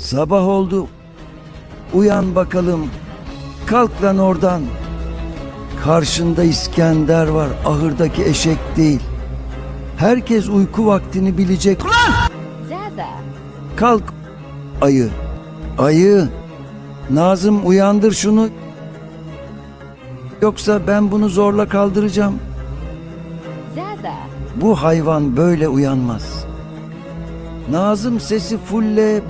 Sabah oldu. Uyan bakalım. Kalk lan oradan. Karşında İskender var, ahırdaki eşek değil. Herkes uyku vaktini bilecek. Ulan! Kalk ayı. Ayı. Nazım, uyandır şunu. Yoksa ben bunu zorla kaldıracağım. Bu hayvan böyle uyanmaz. Nazım, sesi fulle.